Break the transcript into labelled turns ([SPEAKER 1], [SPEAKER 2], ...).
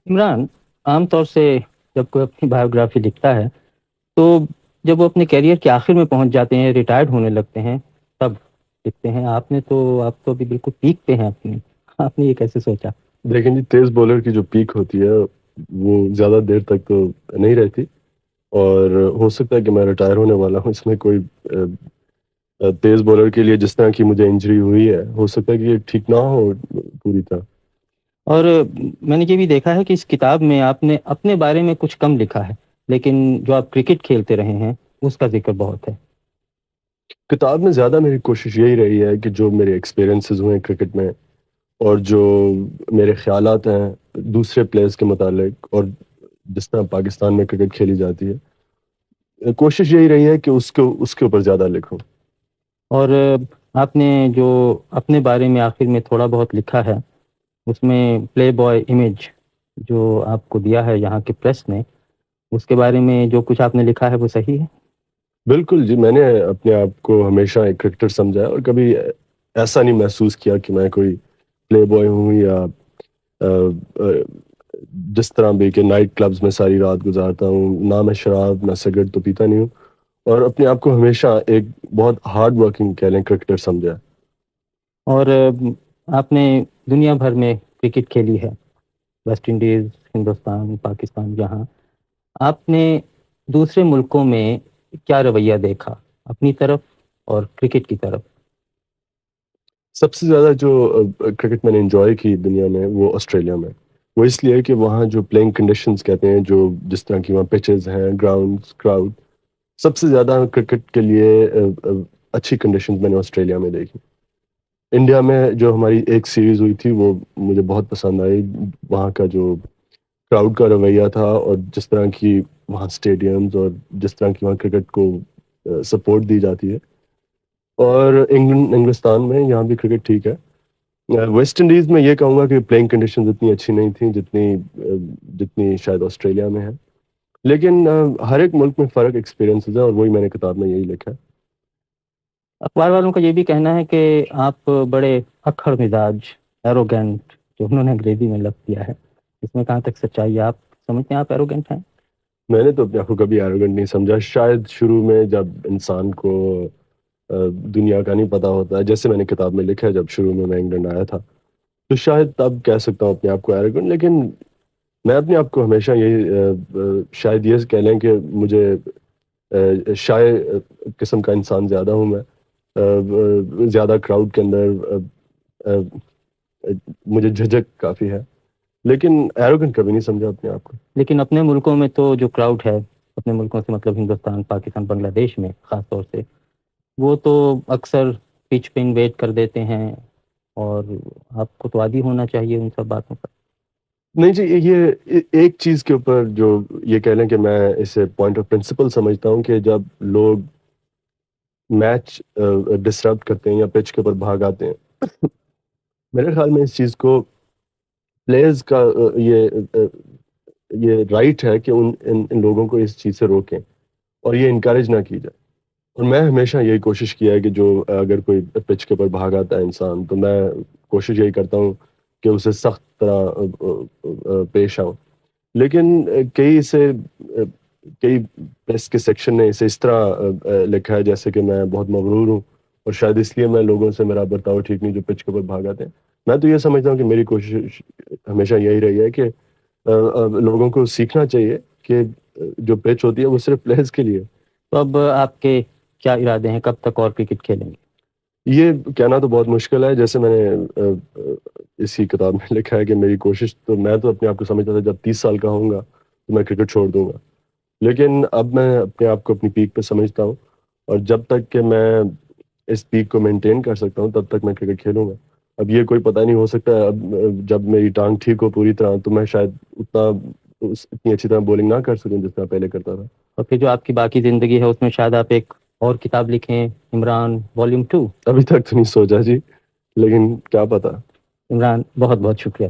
[SPEAKER 1] इमरान, आम तौर से जब कोई अपनी बायोग्राफी लिखता है, तो जब वो अपने करियर के आखिर में पहुंच जाते हैं, रिटायर्ड होने लगते हैं, तब लिखते हैं। आप तो अभी बिल्कुल पीक पे हैं अपनी। आपने ये कैसे सोचा?
[SPEAKER 2] लेकिन जी तेज बॉलर की जो पीक होती है वो ज़्यादा देर तक तो नहीं रहती। और हो सकता है कि मैं रिटायर होने वाला हूँ इसमें कोई तेज बॉलर के लिए जिस तरह की मुझे इंजरी हुई है, हो सकता है कि ये ठीक ना हो पूरी तरह।
[SPEAKER 1] और मैंने ये भी देखा है कि इस किताब में आपने अपने बारे में कुछ कम लिखा है, लेकिन जो आप क्रिकेट खेलते रहे हैं उसका जिक्र बहुत है।
[SPEAKER 2] किताब में ज़्यादा मेरी कोशिश यही रही है कि जो मेरे एक्सपीरियंसेस हुए हैं क्रिकेट में, और जो मेरे ख़्यालात हैं दूसरे प्लेयर्स के मुतालिक, और जिस तरह पाकिस्तान में क्रिकेट खेली जाती है, कोशिश यही रही है कि उसको उसके ऊपर ज़्यादा लिखूं।
[SPEAKER 1] और आपने जो अपने बारे में आखिर में थोड़ा बहुत लिखा है, उसमें प्ले बॉय इमेज जो आपको दिया है यहाँ के प्रेस ने, उसके बारे में जो कुछ आपने लिखा है वो सही है?
[SPEAKER 2] बिल्कुल जी, मैंने अपने आप को हमेशा एक क्रिकेटर समझा है और कभी ऐसा नहीं महसूस किया कि मैं कोई प्ले बॉय हूँ या जिस तरह भी कि नाइट क्लब्स में सारी रात गुजारता हूँ। ना मैं शराब ना सिगरेट तो पीता नहीं हूँ, और अपने आप को हमेशा एक बहुत हार्ड वर्किंग कह लें क्रिकेटर समझा है।
[SPEAKER 1] और आपने दुनिया भर में क्रिकेट खेली है, वेस्ट इंडीज़, हिंदुस्तान, पाकिस्तान, जहाँ आपने दूसरे मुल्कों में क्या रवैया देखा अपनी तरफ और क्रिकेट की तरफ?
[SPEAKER 2] सबसे ज़्यादा जो क्रिकेट मैंने एंजॉय की दुनिया में वो ऑस्ट्रेलिया में। वो इसलिए कि वहाँ जो प्लेइंग कंडीशंस कहते हैं, जो जिस तरह की वहाँ पिचेस हैं, ग्राउंड्स, क्राउड, सबसे ज़्यादा क्रिकेट के लिए अच्छी कंडीशंस मैंने ऑस्ट्रेलिया में देखी। इंडिया में जो हमारी एक सीरीज़ हुई थी वो मुझे बहुत पसंद आई। वहाँ का जो क्राउड का रवैया था, और जिस तरह की वहाँ स्टेडियम्स, और जिस तरह की वहाँ क्रिकेट को सपोर्ट दी जाती है। और इंग्लिस्तान में यहाँ भी क्रिकेट ठीक है। वेस्ट इंडीज़ में ये कहूँगा कि प्लेइंग कंडीशंस इतनी अच्छी नहीं थी जितनी शायद ऑस्ट्रेलिया में है। लेकिन हर एक मुल्क में फ़र्क एक्सपीरियंसेस है, और वही मैंने किताब में यही लिखा है।
[SPEAKER 1] अखबार वालों का ये भी कहना है कि आप बड़े अक्खड़ मिजाज, एरोगेंट, जो उन्होंने अंग्रेजी में लफ्ज़ दिया है, इसमें कहाँ तक सच्चाई है? आप समझते हैं आप एरोगेंट हैं?
[SPEAKER 2] मैंने तो अपने आप को कभी एरोगेंट नहीं समझा। शायद शुरू में जब इंसान को दुनिया का नहीं पता होता है, जैसे मैंने किताब में लिखा है, जब शुरू में मैं इंग्लैंड आया था, तो शायद तब कह सकता हूँ अपने आप को एरोगेंट। लेकिन मैं अपने आप को हमेशा यही शायद ये कह लें कि मुझे शाय किस्म का इंसान ज़्यादा हूँ मैं। ज़्यादा क्राउड के अंदर मुझे झिझक काफ़ी है, लेकिन एरोगेंट कभी नहीं समझा अपने आप को।
[SPEAKER 1] लेकिन अपने मुल्कों में तो जो क्राउड है, अपने मुल्कों से मतलब हिंदुस्तान, पाकिस्तान, बांग्लादेश में ख़ास तौर से, वो तो अक्सर पिच पे इन्वेट कर देते हैं, और आपको तो आदी होना चाहिए उन सब बातों पर।
[SPEAKER 2] नहीं जी, ये एक चीज़ के ऊपर जो ये कह लें कि मैं इसे पॉइंट ऑफ प्रिंसिपल समझता हूँ कि जब लोग मैच डिसरप्ट करते हैं या पिच के ऊपर भाग आते हैं, मेरे ख्याल में इस चीज़ को प्लेयर्स का ये राइट है कि उन इन लोगों को इस चीज़ से रोकें और ये इनकरेज ना की जाए। और मैं हमेशा यही कोशिश किया है कि जो अगर कोई पिच के ऊपर भाग आता है इंसान, तो मैं कोशिश यही करता हूँ कि उसे सख्त तरह पेश आऊँ। लेकिन कई प्रेस के सेक्शन ने इसे इस तरह लिखा है जैसे कि मैं बहुत मगरूर हूँ, और शायद इसलिए मैं लोगों से मेरा बर्ताव ठीक नहीं जो पिच के ऊपर भाग आते हैं। मैं तो ये समझता हूँ कि मेरी कोशिश हमेशा यही रही है कि लोगों को सीखना चाहिए कि जो पिच होती है वो सिर्फ प्लेयर्स के लिए है।
[SPEAKER 1] तो अब आपके क्या इरादे हैं, कब तक और क्रिकेट खेलेंगे?
[SPEAKER 2] ये कहना तो बहुत मुश्किल है। जैसे मैंने इसी किताब में लिखा है कि मेरी कोशिश, तो मैं तो अपने आप को समझता था जब 30 साल का होऊंगा तो मैं क्रिकेट छोड़ दूंगा। लेकिन अब मैं अपने आप को अपनी पीक पे समझता हूँ, और जब तक कि मैं इस पीक को मेंटेन कर सकता हूँ तब तक मैं क्रिकेट खेलूंगा। अब ये कोई पता नहीं, हो सकता है अब जब मेरी टांग ठीक हो पूरी तरह तो मैं शायद इतनी अच्छी तरह बॉलिंग ना कर सकूं जितना पहले करता था।
[SPEAKER 1] और फिर जो आपकी बाकी ज़िंदगी है उसमें शायद आप एक और किताब लिखें, इमरान वॉल्यूम 2।
[SPEAKER 2] अभी तक तो नहीं सोचा जी, लेकिन क्या पता।
[SPEAKER 1] इमरान, बहुत बहुत शुक्रिया।